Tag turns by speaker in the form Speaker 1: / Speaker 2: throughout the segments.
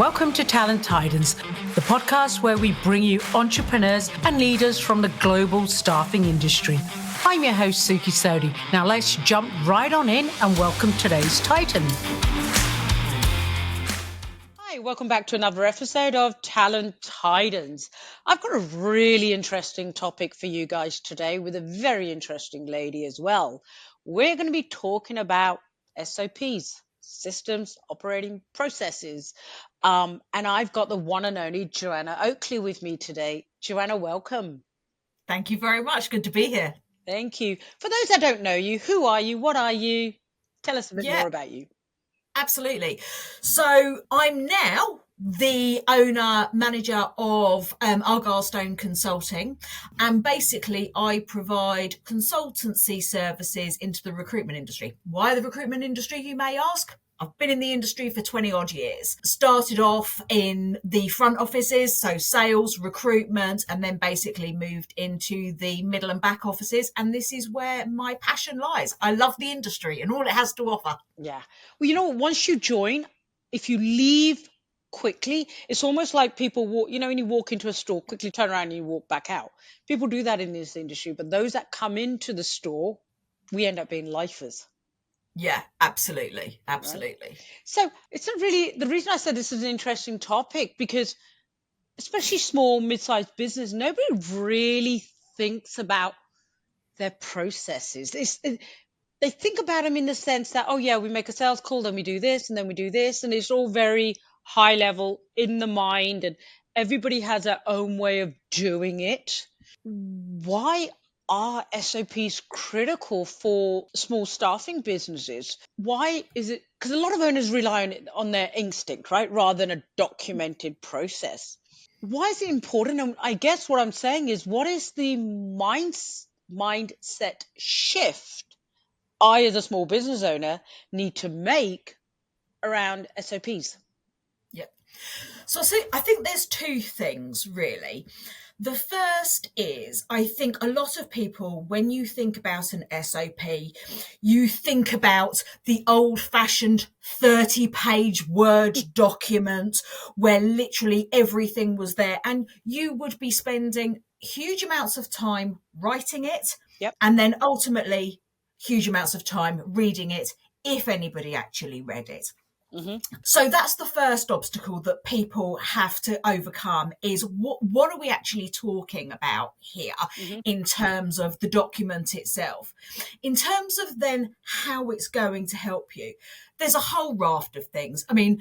Speaker 1: Welcome to Talent Titans, the podcast where we bring you entrepreneurs and leaders from the global staffing industry. I'm your host, Suki Sodi. Now let's jump right on in and welcome today's Titan. Hi, welcome back to another episode of Talent Titans. I've got a really interesting topic for you guys today with a very interesting lady as well. We're going to be talking about SOPs, systems, operating processes. And I've got the one and only Joanna Oakley with me today. Joanna, welcome.
Speaker 2: Thank you very much. Good to be here.
Speaker 1: Thank you. For those that don't know you, who are you? What are you? Tell us a bit more about you.
Speaker 2: Absolutely. So I'm now the owner manager of Argylestone Consulting, and basically I provide consultancy services into the recruitment industry. Why the recruitment industry, you may ask? I've been in the industry for 20 odd years. Started off in the front offices, so sales, recruitment, and then basically moved into the middle and back offices. And this is where my passion lies. I love the industry and all it has to offer.
Speaker 1: Yeah. Well, once you join, if you leave quickly, it's almost like people walk, when you walk into a store, quickly turn around and you walk back out. People do that in this industry, but those that come into the store, we end up being lifers.
Speaker 2: Yeah, absolutely. Absolutely. Right?
Speaker 1: So it's the reason I said this is an interesting topic, because especially small, mid-sized business, nobody really thinks about their processes. They think about them in the sense that, we make a sales call, then we do this, and then we do this. And it's all very high level in the mind, and everybody has their own way of doing it. Why are SOPs critical for small staffing businesses? Why is it? Because a lot of owners rely on their instinct, right? Rather than a documented process. Why is it important? And I guess what I'm saying is, what is the mindset shift I, as a small business owner, need to make around SOPs?
Speaker 2: Yeah. So I think there's two things, really. The first is, I think a lot of people, when you think about an SOP, you think about the old-fashioned 30-page Word document where literally everything was there, and you would be spending huge amounts of time writing it, and then ultimately huge amounts of time reading it, if anybody actually read it. Mm-hmm. So that's the first obstacle that people have to overcome, is what are we actually talking about here, in terms of the document itself. In terms of then how it's going to help you, there's a whole raft of things. I mean,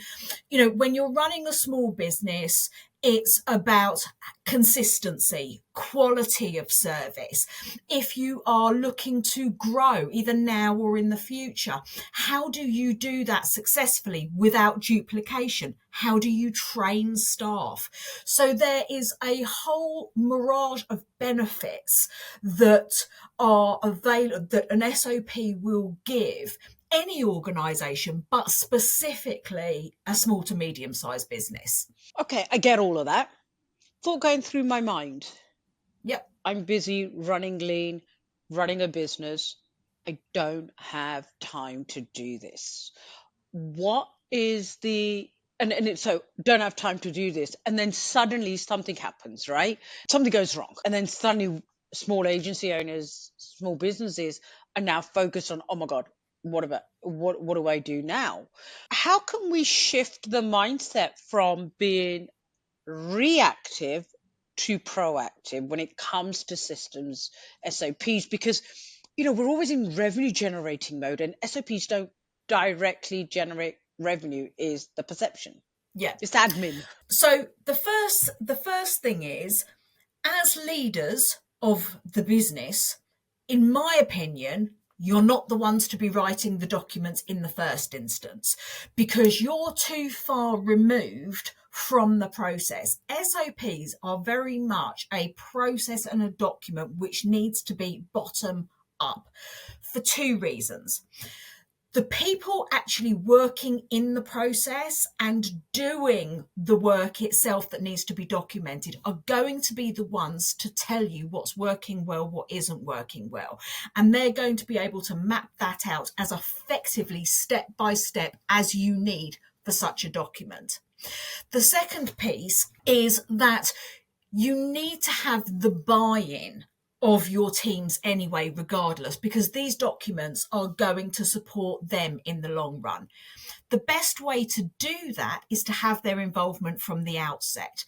Speaker 2: when you're running a small business, it's about consistency, quality of service. If you are looking to grow either now or in the future, how do you do that successfully without duplication? How do you train staff? So there is a whole mirage of benefits that are available, that an SOP will give any organisation, but specifically a small to medium-sized business.
Speaker 1: Okay, I get all of that. Thought going through my mind.
Speaker 2: Yep.
Speaker 1: I'm busy running lean, running a business. I don't have time to do this. What is so don't have time to do this. And then suddenly something happens, right? Something goes wrong. And then suddenly small agency owners, small businesses are now focused on, oh my God, what do I do now? How can we shift the mindset from being reactive to proactive when it comes to systems, SOPs? Because, we're always in revenue generating mode, and SOPs don't directly generate revenue, is the perception.
Speaker 2: Yeah.
Speaker 1: It's admin.
Speaker 2: So the first thing is, as leaders of the business, in my opinion, you're not the ones to be writing the documents in the first instance, because you're too far removed from the process. SOPs are very much a process and a document which needs to be bottom up for two reasons. The people actually working in the process and doing the work itself that needs to be documented are going to be the ones to tell you what's working well, what isn't working well. And they're going to be able to map that out as effectively step by step as you need for such a document. The second piece is that you need to have the buy-in of your teams anyway, regardless, because these documents are going to support them in the long run. The best way to do that is to have their involvement from the outset.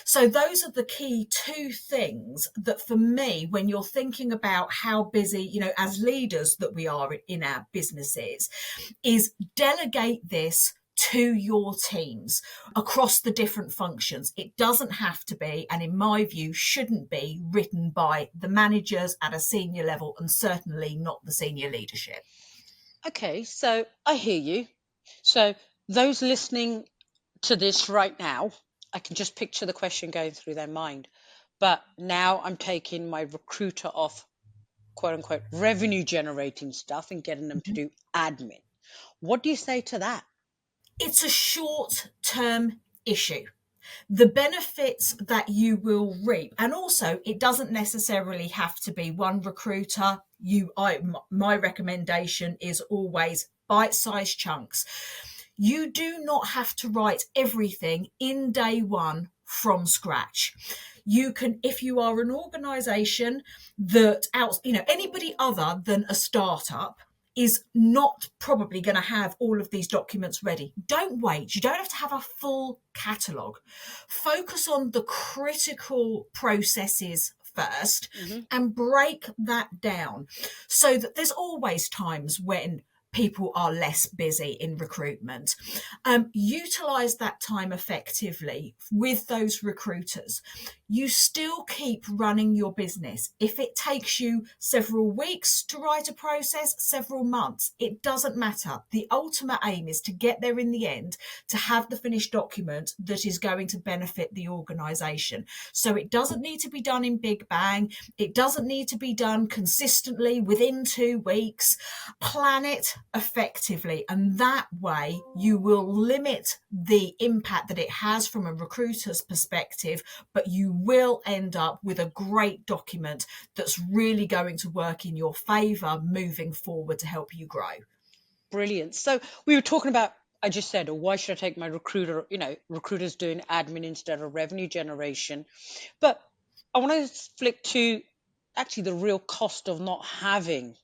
Speaker 2: So those are the key two things that, for me, when you're thinking about how busy, as leaders that we are in our businesses, is delegate this to your teams across the different functions. It doesn't have to be, and in my view, shouldn't be written by the managers at a senior level, and certainly not the senior leadership.
Speaker 1: Okay, so I hear you. So those listening to this right now, I can just picture the question going through their mind. But now I'm taking my recruiter off, quote unquote, revenue generating stuff and getting them to do admin. What do you say to that?
Speaker 2: It's a short-term issue. The benefits that you will reap, and also it doesn't necessarily have to be one recruiter. My recommendation is always bite-sized chunks. You do not have to write everything in day one from scratch. You can, if you are an organization that anybody other than a startup is not probably going to have all of these documents ready. Don't wait. You don't have to have a full catalogue. Focus on the critical processes first and break that down, so that there's always times when people are less busy in recruitment. Utilize that time effectively with those recruiters. You still keep running your business. If it takes you several weeks to write a process, several months, it doesn't matter. The ultimate aim is to get there in the end, to have the finished document that is going to benefit the organisation. So it doesn't need to be done in big bang. It doesn't need to be done consistently within 2 weeks. Plan it effectively, and that way you will limit the impact that it has from a recruiter's perspective, but you will end up with a great document that's really going to work in your favour moving forward to help you grow.
Speaker 1: Brilliant. So we were talking about, I just said, why should I take my recruiter, recruiters doing admin instead of revenue generation. But I want to flick to actually the real cost of not having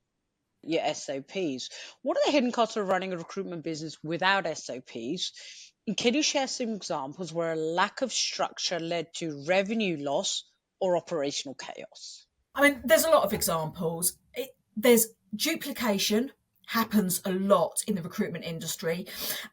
Speaker 1: your SOPs. What are the hidden costs of running a recruitment business without SOPs? And can you share some examples where a lack of structure led to revenue loss or operational chaos?
Speaker 2: I mean, there's a lot of examples. There's duplication happens a lot in the recruitment industry,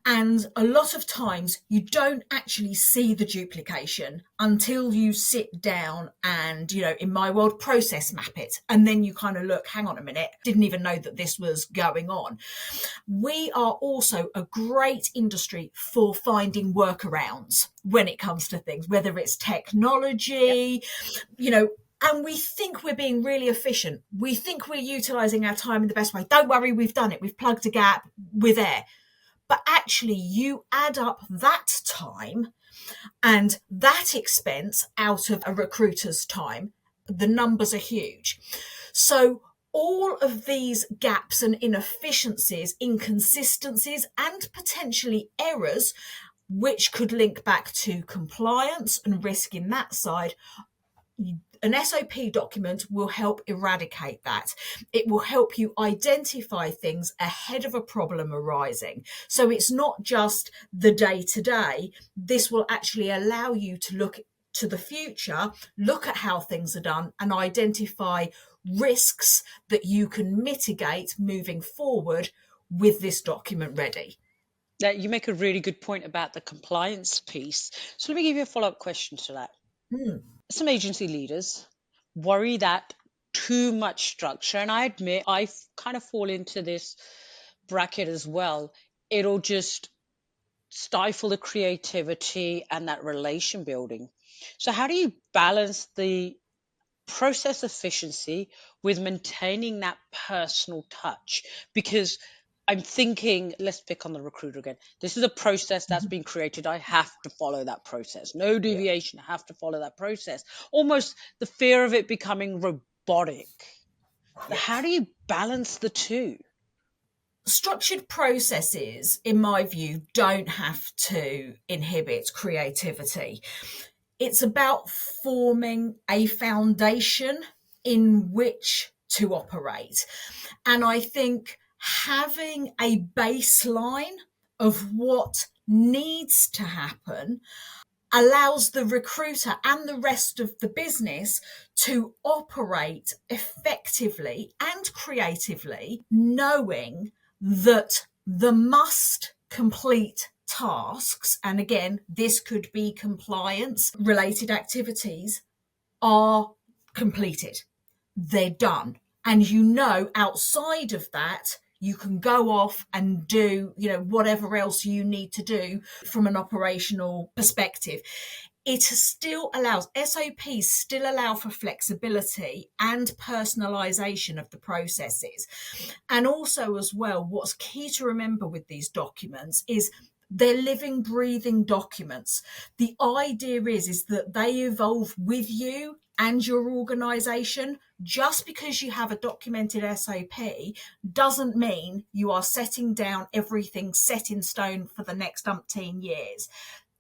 Speaker 2: and a lot of times you don't actually see the duplication until you sit down and, in my world, process map it, and then you kind of look, hang on a minute, didn't even know that this was going on. We are also a great industry for finding workarounds when it comes to things, whether it's technology, and we think we're being really efficient. We think we're utilising our time in the best way. Don't worry, we've done it. We've plugged a gap. We're there. But actually, you add up that time and that expense out of a recruiter's time, the numbers are huge. So all of these gaps and inefficiencies, inconsistencies, and potentially errors, which could link back to compliance and risk in that side, an SOP document will help eradicate that. It will help you identify things ahead of a problem arising. So it's not just the day-to-day. This will actually allow you to look to the future, look at how things are done, and identify risks that you can mitigate moving forward with this document ready.
Speaker 1: Now, you make a really good point about the compliance piece. So let me give you a follow-up question to that. Some agency leaders worry that too much structure, and I admit I kind of fall into this bracket as well, it'll just stifle the creativity and that relation building. So how do you balance the process efficiency with maintaining that personal touch? Because I'm thinking, let's pick on the recruiter again. This is a process that's been created. I have to follow that process. No deviation. I have to follow that process. Almost the fear of it becoming robotic.
Speaker 2: Yeah.
Speaker 1: How do you balance the two?
Speaker 2: Structured processes, in my view, don't have to inhibit creativity. It's about forming a foundation in which to operate. And I think having a baseline of what needs to happen allows the recruiter and the rest of the business to operate effectively and creatively, knowing that the must complete tasks, and again, this could be compliance related activities, are completed. They're done. And outside of that, you can go off and do, whatever else you need to do from an operational perspective. It still allows, SOPs still allow for flexibility and personalization of the processes. And also, as well, what's key to remember with these documents is they're living, breathing documents. The idea is that they evolve with you and your organization. Just because you have a documented SOP doesn't mean you are setting down everything set in stone for the next umpteen years.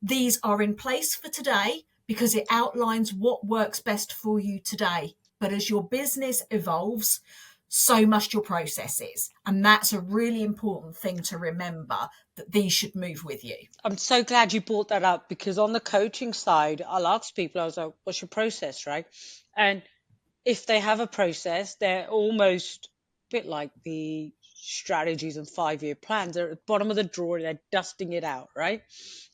Speaker 2: These are in place for today because it outlines what works best for you today. But as your business evolves, so must your processes. And that's a really important thing to remember, that these should move with you.
Speaker 1: I'm so glad you brought that up, because on the coaching side, I'll ask people, I was like, what's your process, right? And if they have a process, they're almost a bit like the strategies and 5-year plans. They're at the bottom of the drawer, they're dusting it out, right?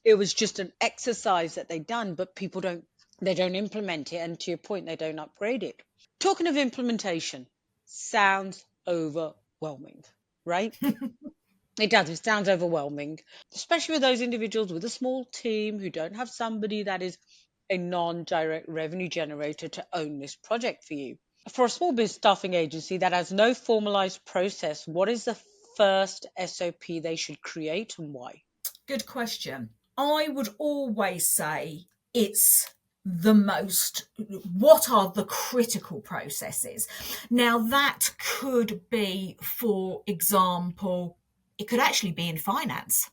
Speaker 1: It was just an exercise that they've done, but people don't implement it. And to your point, they don't upgrade it. Talking of implementation, sounds overwhelming, right? It does. It sounds overwhelming, especially with those individuals with a small team who don't have somebody that is a non-direct revenue generator to own this project for you. For a small business staffing agency that has no formalized process, what is the first SOP they should create and why?
Speaker 2: Good question. I would always say it's what are the critical processes? Now, that could be, for example, it could actually be in finance.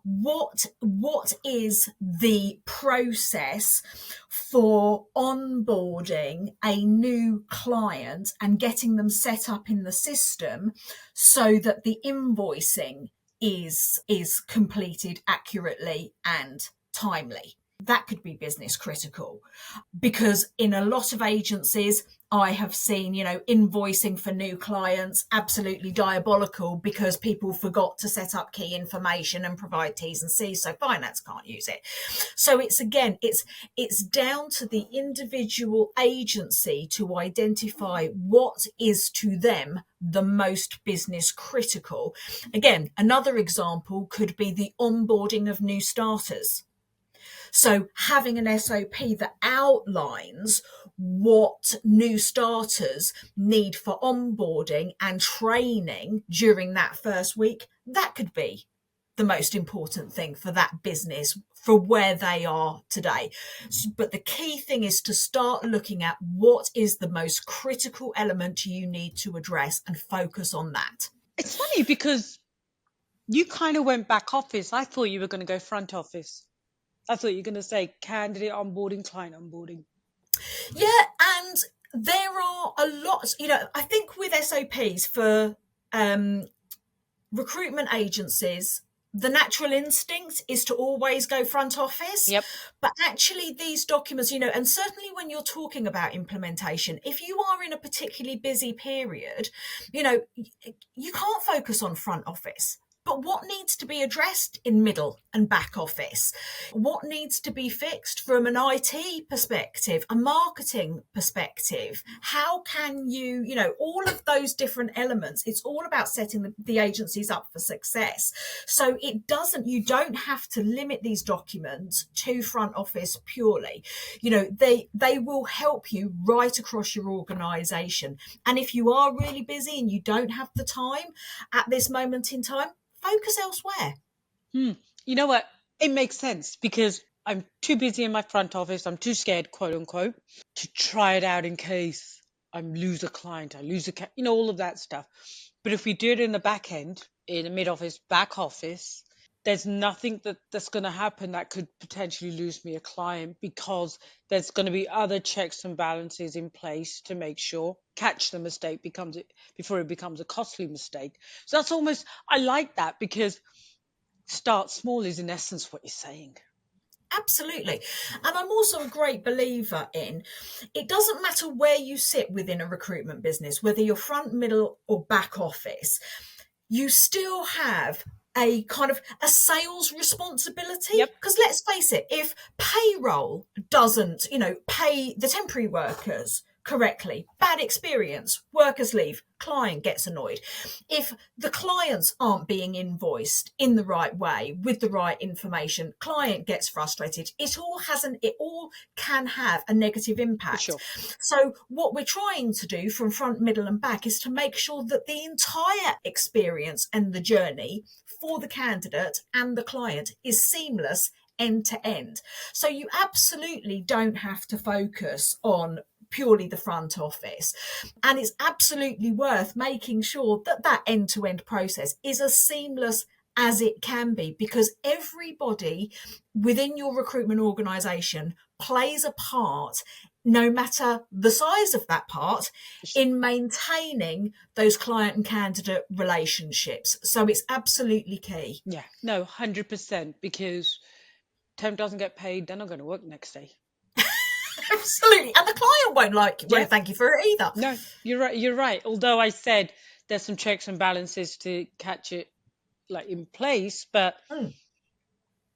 Speaker 2: What is the process for onboarding a new client and getting them set up in the system so that the invoicing is completed accurately and timely? That could be business critical, because in a lot of agencies I have seen, invoicing for new clients absolutely diabolical because people forgot to set up key information and provide T's and C's, so finance can't use it. So it's down to the individual agency to identify what is to them the most business critical. Again, another example could be the onboarding of new starters. So having an SOP that outlines what new starters need for onboarding and training during that first week, that could be the most important thing for that business, for where they are today. But the key thing is to start looking at what is the most critical element you need to address and focus on that.
Speaker 1: It's funny because you kind of went back office. I thought you were going to go front office. I thought you were going to say candidate onboarding, client onboarding.
Speaker 2: Yeah, and there are a lot, I think with SOPs for recruitment agencies, the natural instinct is to always go front office.
Speaker 1: Yep.
Speaker 2: But actually these documents, and certainly when you're talking about implementation, if you are in a particularly busy period, you can't focus on front office. But what needs to be addressed in middle and back office? What needs to be fixed from an IT perspective, a marketing perspective? How can you, all of those different elements, it's all about setting the agencies up for success. So you don't have to limit these documents to front office purely. They will help you right across your organization. And if you are really busy and you don't have the time at this moment in time, focus elsewhere.
Speaker 1: You know what? It makes sense because I'm too busy in my front office. I'm too scared, quote unquote, to try it out in case I lose a client, I lose all of that stuff. But if we do it in the back end, in the mid office, back office, there's nothing that's going to happen that could potentially lose me a client, because there's going to be other checks and balances in place to make sure catch the mistake before it becomes a costly mistake. So that's almost, I like that, because start small is in essence what you're saying.
Speaker 2: Absolutely. And I'm also a great believer in, it doesn't matter where you sit within a recruitment business, whether you're front, middle, or back office, you still have a kind of a sales responsibility.
Speaker 1: Yep.
Speaker 2: Because let's face it, if payroll doesn't, pay the temporary workers correctly, bad experience, workers leave, client gets annoyed. If the clients aren't being invoiced in the right way with the right information, client gets frustrated. It all can have a negative impact.
Speaker 1: For sure.
Speaker 2: So what we're trying to do from front, middle and back is to make sure that the entire experience and the journey for the candidate and the client is seamless end to end. So you absolutely don't have to focus on purely the front office. And it's absolutely worth making sure that that end-to-end process is as seamless as it can be, because everybody within your recruitment organisation plays a part, no matter the size of that part, in maintaining those client and candidate relationships. So it's absolutely key.
Speaker 1: Yeah, no, 100%, because temp doesn't get paid, they're not going to work next day.
Speaker 2: Absolutely. And the client won't thank you for it either.
Speaker 1: No, you're right. Although I said there's some checks and balances to catch it in place, but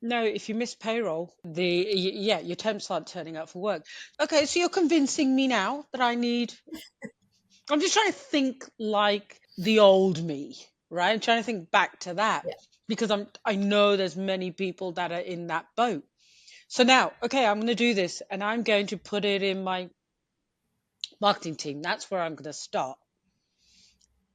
Speaker 1: no, if you miss payroll, your temps aren't turning up for work. Okay, so you're convincing me now that I'm just trying to think like the old me, right? I'm trying to think back to that, because I know there's many people that are in that boat. So now, okay, I'm going to do this, and I'm going to put it in my marketing team. That's where I'm going to start.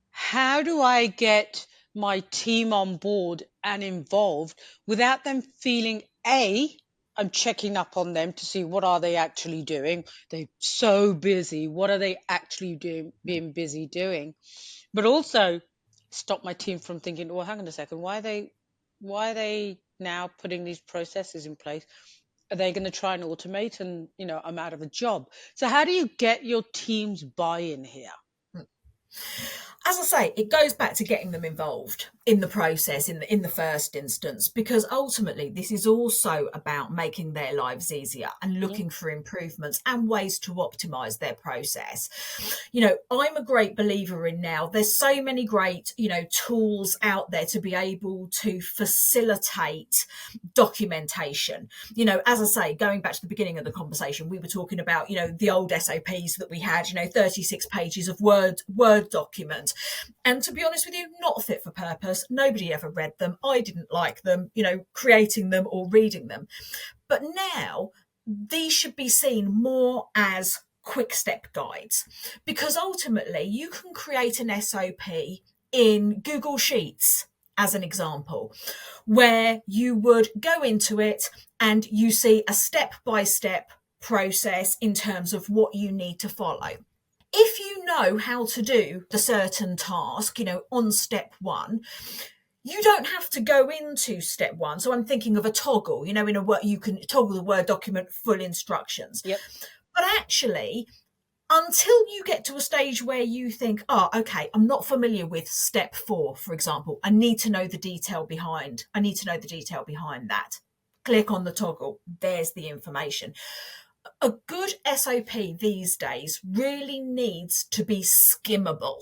Speaker 1: How do I get my team on board and involved without them feeling, I'm checking up on them to see what are they actually doing? They're so busy. What are they actually being busy doing? But also stop my team from thinking, well, hang on a second, why are they now putting these processes in place? Are they going to try and automate, and I'm out of a job? So how do you get your team's buy-in here?
Speaker 2: As I say, it goes back to getting them involved in the process in the first instance, because ultimately this is also about making their lives easier and looking for improvements and ways to optimize their process. I'm a great believer in, now there's so many great tools out there to be able to facilitate documentation. As I say, going back to the beginning of the conversation, we were talking about the old SOPs that we had, 36 pages of word document. And to be honest with you, not fit for purpose. Nobody ever read them. I didn't like them, creating them or reading them. But now these should be seen more as quick step guides, because ultimately you can create an SOP in Google Sheets, as an example, where you would go into it and you see a step-by-step process in terms of what you need to follow. If you know how to do the certain task, on step one, you don't have to go into step one. So I'm thinking of a toggle, in a Word, you can toggle the Word document, full instructions.
Speaker 1: Yep.
Speaker 2: But actually, until you get to a stage where you think, okay, I'm not familiar with step 4, for example, I need to know the detail behind that. Click on the toggle. There's the information. A good SOP these days really needs to be skimmable.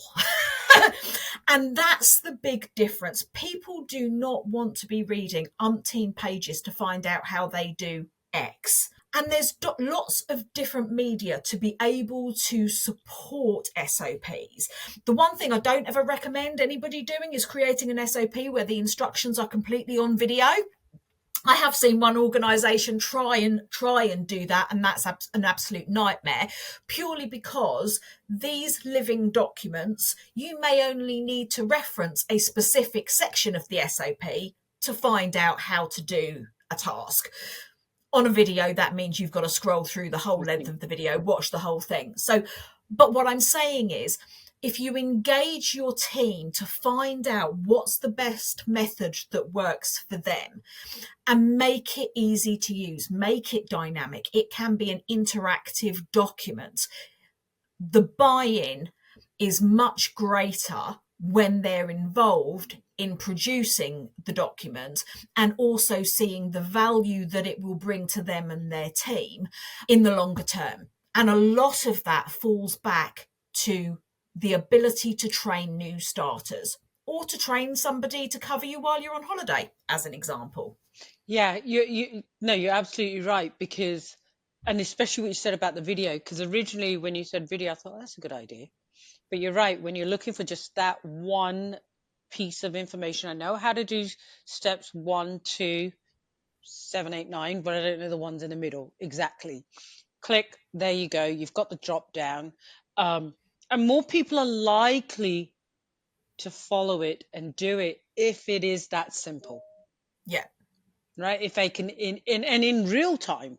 Speaker 2: And that's the big difference. People do not want to be reading umpteen pages to find out how they do X. And there's lots of different media to be able to support SOPs. The one thing I don't ever recommend anybody doing is creating an SOP where the instructions are completely on video. I have seen one organisation try and do that, and that's an absolute nightmare, purely because these living documents, you may only need to reference a specific section of the SOP to find out how to do a task. On a video, that means you've got to scroll through the whole length of the video, watch the whole thing. So, but what I'm saying is, if you engage your team to find out what's the best method that works for them and make it easy to use, make it dynamic, it can be an interactive document. The buy-in is much greater when they're involved in producing the document and also seeing the value that it will bring to them and their team in the longer term. And a lot of that falls back to the ability to train new starters or to train somebody to cover you while you're on holiday, as an example.
Speaker 1: Yeah, you're absolutely right, because, and especially what you said about the video, because originally when you said video, I thought, that's a good idea. But you're right, when you're looking for just that one piece of information, I know how to do steps 1, 2, 7, 8, 9, but I don't know the ones in the middle exactly. Click, there you go. You've got the drop down. And more people are likely to follow it and do it if it is that simple,
Speaker 2: Yeah.
Speaker 1: right? If they can in real time.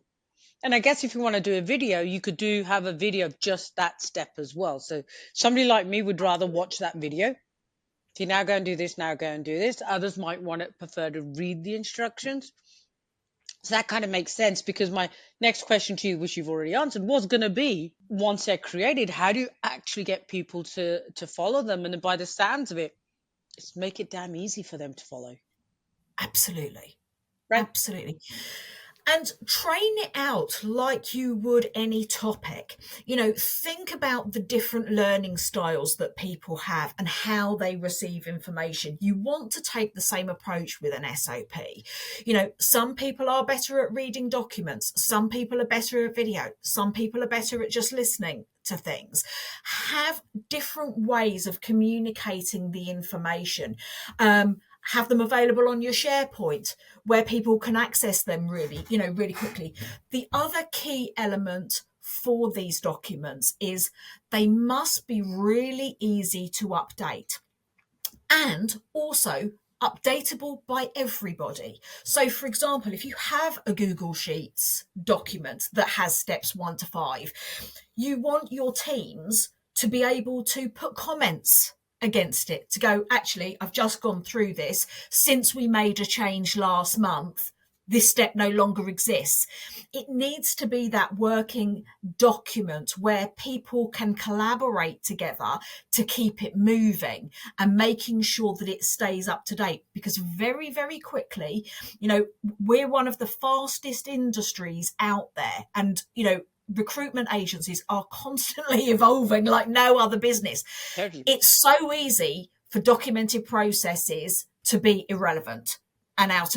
Speaker 1: And I guess if you want to do a video, you could have a video of just that step as well. So somebody like me would rather watch that video. If you now go and do this, now go and do this. Others might prefer to read the instructions. So that kind of makes sense, because my next question to you, which you've already answered, was going to be, once they're created, how do you actually get people to follow them? And by the sounds of it, it's make it damn easy for them to follow.
Speaker 2: Absolutely.
Speaker 1: Right.
Speaker 2: Absolutely. And train it out like you would any topic. Think about the different learning styles that people have and how they receive information. You want to take the same approach with an SOP. Some people are better at reading documents. Some people are better at video. Some people are better at just listening to things. Have different ways of communicating the information. Have them available on your SharePoint where people can access them really quickly. The other key element for these documents is they must be really easy to update and also updatable by everybody. So, for example, if you have a Google Sheets document that has steps 1 to 5, you want your teams to be able to put comments against it, to go, actually, I've just gone through this. Since we made a change last month, this step no longer exists. It needs to be that working document where people can collaborate together to keep it moving and making sure that it stays up to date, because very, very quickly, we're one of the fastest industries out there, and recruitment agencies are constantly evolving like no other business.
Speaker 1: Totally.
Speaker 2: It's so easy for documented processes to be irrelevant and out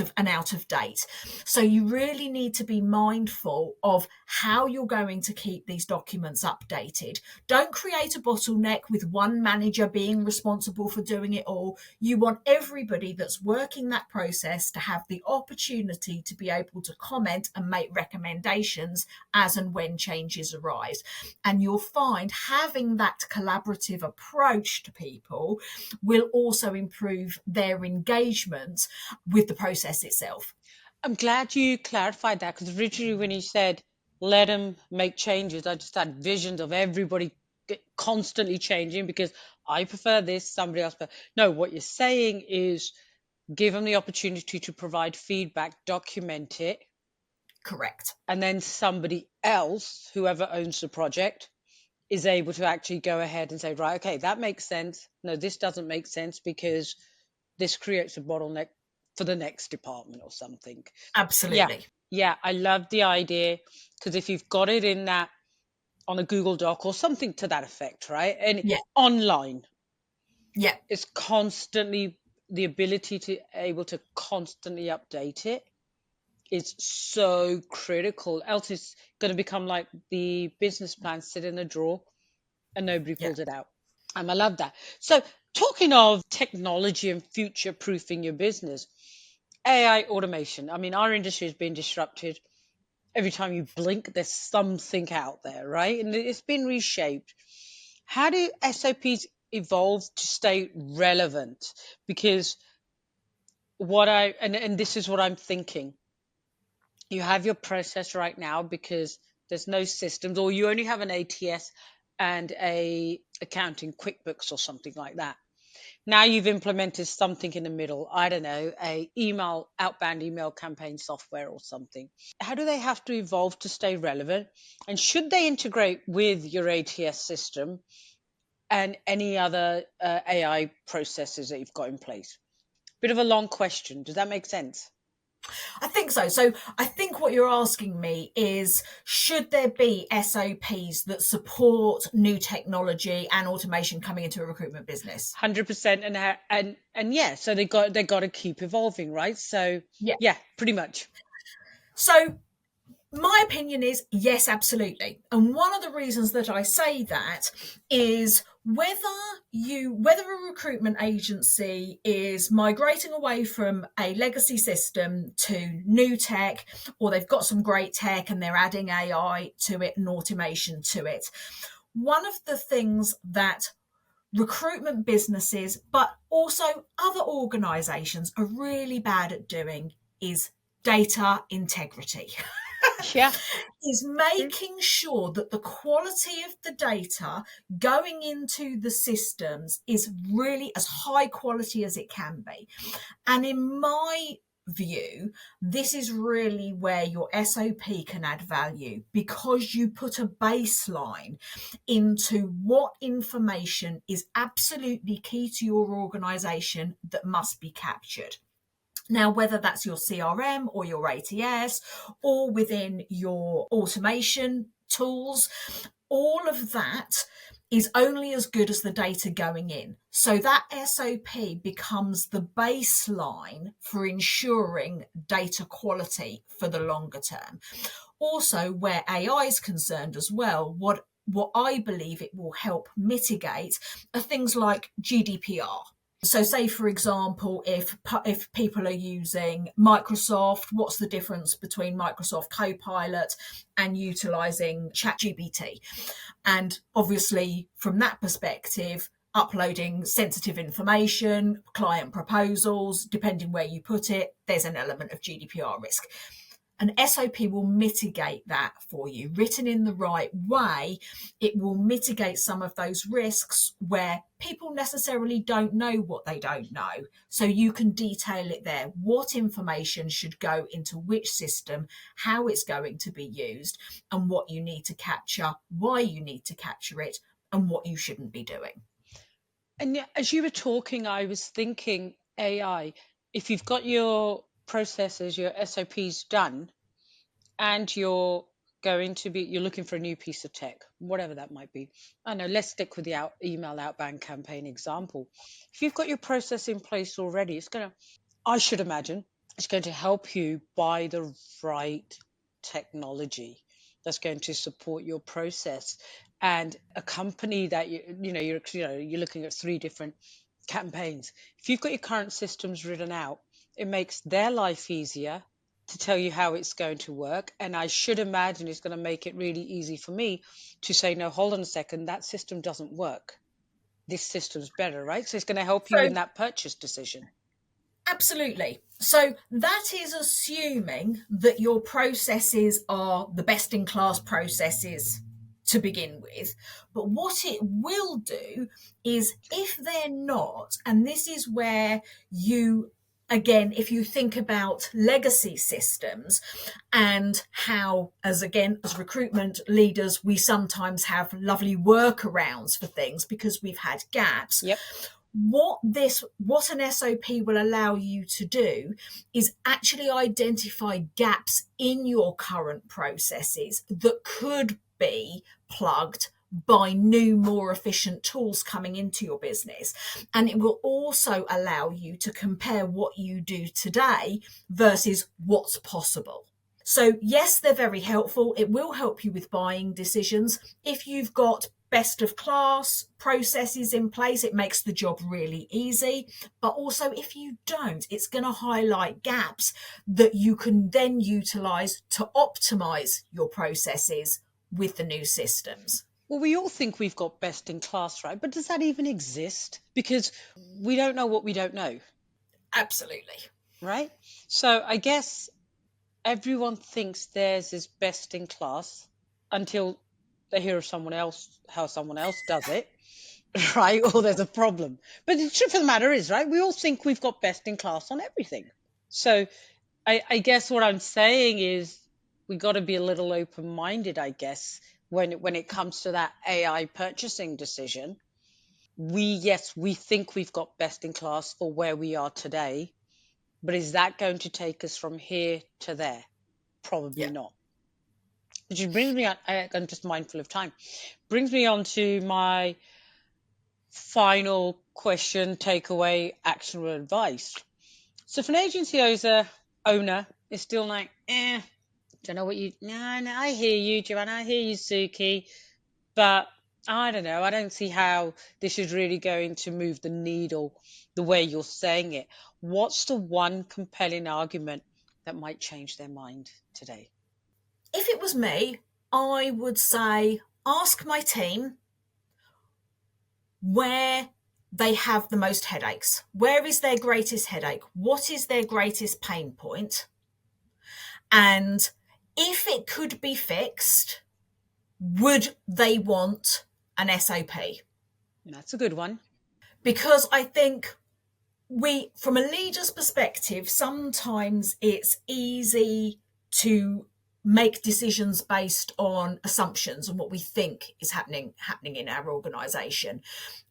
Speaker 2: of date. So you really need to be mindful of how you're going to keep these documents updated. Don't create a bottleneck with one manager being responsible for doing it all. You want everybody that's working that process to have the opportunity to be able to comment and make recommendations as and when changes arise. And you'll find having that collaborative approach to people will also improve their engagement with the process itself.
Speaker 1: I'm glad you clarified that, because originally when you said let them make changes, I just had visions of everybody constantly changing because I prefer this, somebody else. But no, what you're saying is give them the opportunity to provide feedback, document it.
Speaker 2: Correct.
Speaker 1: And then somebody else, whoever owns the project, is able to actually go ahead and say, right, okay, that makes sense. No, this doesn't make sense because this creates a bottleneck for the next department or something.
Speaker 2: Absolutely.
Speaker 1: Yeah, I love the idea, because if you've got it in that on a Google Doc or something to that effect, right? And online, it's constantly the ability to able to constantly update it is so critical. Else it's going to become like the business plan sit in a drawer and nobody pulls it out. I love that. So talking of technology and future proofing your business, AI automation. I mean, our industry has been disrupted. Every time you blink, there's something out there, right? And it's been reshaped. How do SOPs evolve to stay relevant? Because and this is what I'm thinking. You have your process right now because there's no systems, or you only have an ATS and a accounting QuickBooks or something like that. Now you've implemented something in the middle, I don't know, a outbound email campaign software or something. How do they have to evolve to stay relevant? And should they integrate with your ATS system and any other AI processes that you've got in place? Bit of a long question. Does that make sense?
Speaker 2: I think so. So I think what you're asking me is, should there be SOPs that support new technology and automation coming into a recruitment business?
Speaker 1: 100%. And yeah, so they got to keep evolving, right? So
Speaker 2: Yeah.
Speaker 1: yeah, pretty much.
Speaker 2: So my opinion is yes, absolutely. And one of the reasons that I say that is whether a recruitment agency is migrating away from a legacy system to new tech, or they've got some great tech and they're adding AI to it and automation to it. One of the things that recruitment businesses, but also other organizations, are really bad at doing is data integrity.
Speaker 1: Yeah.
Speaker 2: Is making sure that the quality of the data going into the systems is really as high quality as it can be. And in my view, this is really where your SOP can add value, because you put a baseline into what information is absolutely key to your organization that must be captured. Now, whether that's your CRM or your ATS or within your automation tools, all of that is only as good as the data going in. So that SOP becomes the baseline for ensuring data quality for the longer term. Also, where AI is concerned as well, what I believe it will help mitigate are things like GDPR. So say, for example, if people are using Microsoft, what's the difference between Microsoft Copilot and utilizing ChatGPT? And obviously, from that perspective, uploading sensitive information, client proposals, depending where you put it, there's an element of GDPR risk. An SOP will mitigate that for you. Written in the right way, it will mitigate some of those risks where people necessarily don't know what they don't know. So you can detail it there. What information should go into which system, how it's going to be used, and what you need to capture, why you need to capture it, and what you shouldn't be doing.
Speaker 1: And yeah, as you were talking, I was thinking AI. If you've got your processes, your SOPs done, and you're looking for a new piece of tech, whatever that might be. I know, let's stick with the email outbound campaign example. If you've got your process in place already, I should imagine, it's going to help you buy the right technology that's going to support your process. And a company that you're looking at three different campaigns. If you've got your current systems written out, it makes their life easier to tell you how it's going to work. And I should imagine it's going to make it really easy for me to say, no, hold on a second, that system doesn't work. This system's better, right? So it's going to help you
Speaker 2: So
Speaker 1: in that purchase decision.
Speaker 2: absolutely. So that is assuming that your processes are the best in class processes to begin with. But what it will do is, if they're not, and this is where you, again, if you think about legacy systems and how, as recruitment leaders, we sometimes have lovely workarounds for things because we've had gaps.
Speaker 1: Yep.
Speaker 2: What an SOP will allow you to do is actually identify gaps in your current processes that could be plugged by new, more efficient tools coming into your business. And it will also allow you to compare what you do today versus what's possible. So yes, they're very helpful. It will help you with buying decisions. If you've got best of class processes in place, it makes the job really easy. But also, if you don't, it's going to highlight gaps that you can then utilize to optimize your processes with the new systems.
Speaker 1: Well, we all think we've got best in class, right? But does that even exist? Because we don't know what we don't know,
Speaker 2: Absolutely.
Speaker 1: right? So I guess everyone thinks theirs is best in class until they hear of someone else, how someone else does it, right? Or there's a problem. But the truth of the matter is, right, we all think we've got best in class on everything. So I guess what I'm saying is we got to be a little open-minded, I guess, when it comes to that AI purchasing decision. We think we've got best in class for where we are today, but is that going to take us from here to there? Probably
Speaker 2: Yeah.
Speaker 1: not. Which brings me on, I'm just mindful of time, brings me on to my final question, takeaway, action, or advice. So if an agency owner is still like, don't know what you, no, I hear you, Joanna, I hear you, Suki, but I don't know, I don't see how this is really going to move the needle the way you're saying it. What's the one compelling argument that might change their mind today?
Speaker 2: If it was me, I would say ask my team where they have the most headaches. Where is their greatest headache? What is their greatest pain point? And if it could be fixed, would they want an SOP?
Speaker 1: That's a good one.
Speaker 2: Because I think from a leader's perspective, sometimes it's easy to make decisions based on assumptions and what we think is happening in our organization.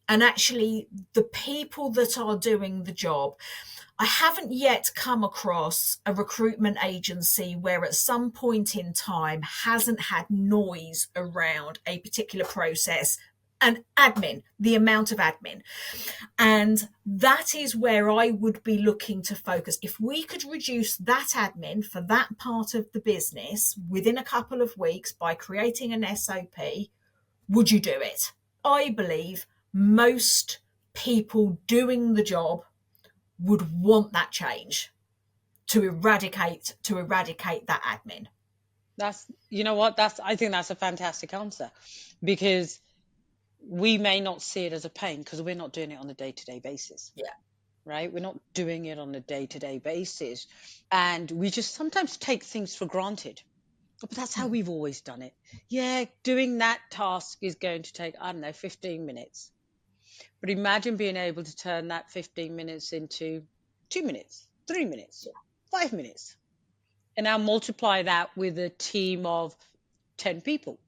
Speaker 2: And actually, the people that are doing the job, I haven't yet come across a recruitment agency where at some point in time hasn't had noise around a particular process and admin, the amount of admin. And that is where I would be looking to focus. If we could reduce that admin for that part of the business within a couple of weeks by creating an SOP, would you do it? I believe most people doing the job would want that change to eradicate that admin.
Speaker 1: That's, you know what, I think that's a fantastic answer, because we may not see it as a pain because we're not doing it on a day-to-day basis.
Speaker 2: Yeah.
Speaker 1: Right? We're not doing it on a day-to-day basis. And we just sometimes take things for granted. But that's how we've always done it. Yeah, doing that task is going to take, I don't know, 15 minutes. But imagine being able to turn that 15 minutes into 2 minutes, 3 minutes, 5 minutes. And now multiply that with a team of 10 people.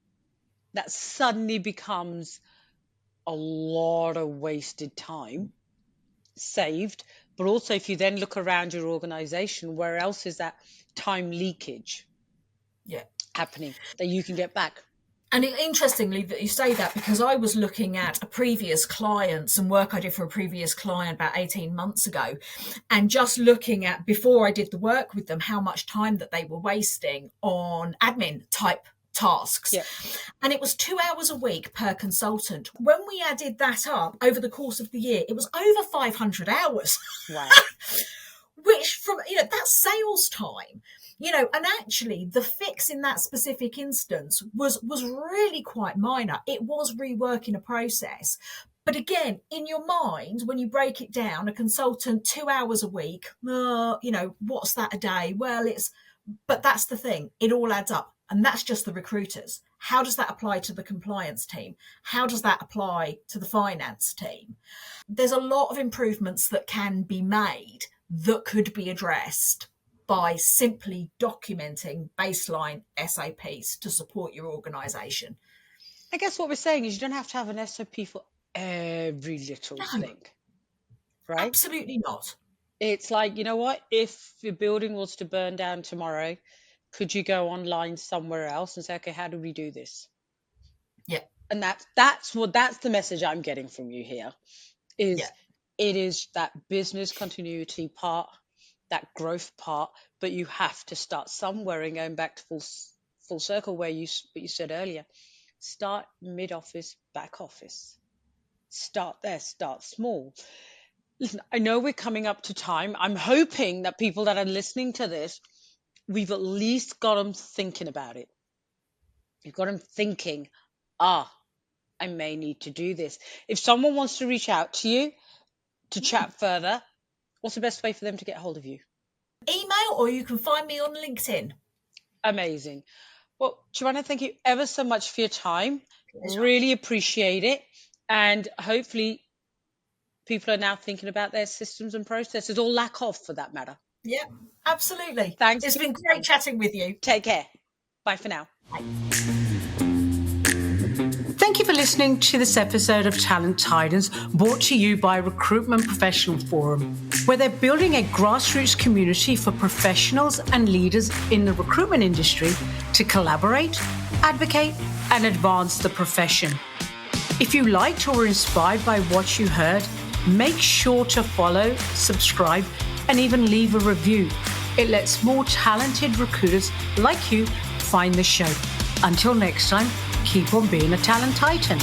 Speaker 1: That suddenly becomes a lot of wasted time saved. But also, if you then look around your organization, where else is that time leakage happening that you can get back?
Speaker 2: And interestingly that you say that, because I was looking at a previous client, some work I did for a previous client about 18 months ago, and just looking at, before I did the work with them, how much time that they were wasting on admin type tasks.
Speaker 1: Yeah.
Speaker 2: And it was 2 hours a week per consultant. When we added that up over the course of the year, it was over 500 hours.
Speaker 1: Wow.
Speaker 2: Which, from, that's sales time. And actually the fix in that specific instance was really quite minor. It was reworking a process. But again, in your mind, when you break it down, a consultant 2 hours a week, what's that a day? Well, but that's the thing. It all adds up. And that's just the recruiters. How does that apply to the compliance team? How does that apply to the finance team? There's a lot of improvements that can be made that could be addressed by simply documenting baseline SOPs to support your organisation.
Speaker 1: I guess what we're saying is you don't have to have an SOP for every little thing, right?
Speaker 2: Absolutely not.
Speaker 1: It's like, you know what? If your building was to burn down tomorrow, could you go online somewhere else and say, okay, how do we do this?
Speaker 2: Yeah.
Speaker 1: And that's the message I'm getting from you here is it is that business continuity part, that growth part, but you have to start somewhere. And going back to full circle where what you said earlier, start mid office, back office. Start there, start small. Listen, I know we're coming up to time. I'm hoping that people that are listening to this, we've at least got them thinking about it. You've got them thinking, I may need to do this. If someone wants to reach out to you to chat further, what's the best way for them to get hold of you?
Speaker 2: Email, or you can find me on LinkedIn.
Speaker 1: Amazing. Well, Joanna, thank you ever so much for your time.
Speaker 2: Pleasure.
Speaker 1: Really appreciate it. And hopefully, people are now thinking about their systems and processes, or lack of for that matter.
Speaker 2: Yeah, absolutely.
Speaker 1: Thanks
Speaker 2: It's
Speaker 1: for your
Speaker 2: been great
Speaker 1: time.
Speaker 2: chatting with you.
Speaker 1: Take care. Bye for now.
Speaker 3: Thank you for listening to this episode of Talent Titans, brought to you by Recruitment Professional Forum, where they're building a grassroots community for professionals and leaders in the recruitment industry to collaborate, advocate, and advance the profession. If you liked or were inspired by what you heard, make sure to follow, subscribe, and even leave a review. It lets more talented recruiters like you find the show. Until next time, keep on being a talent titan.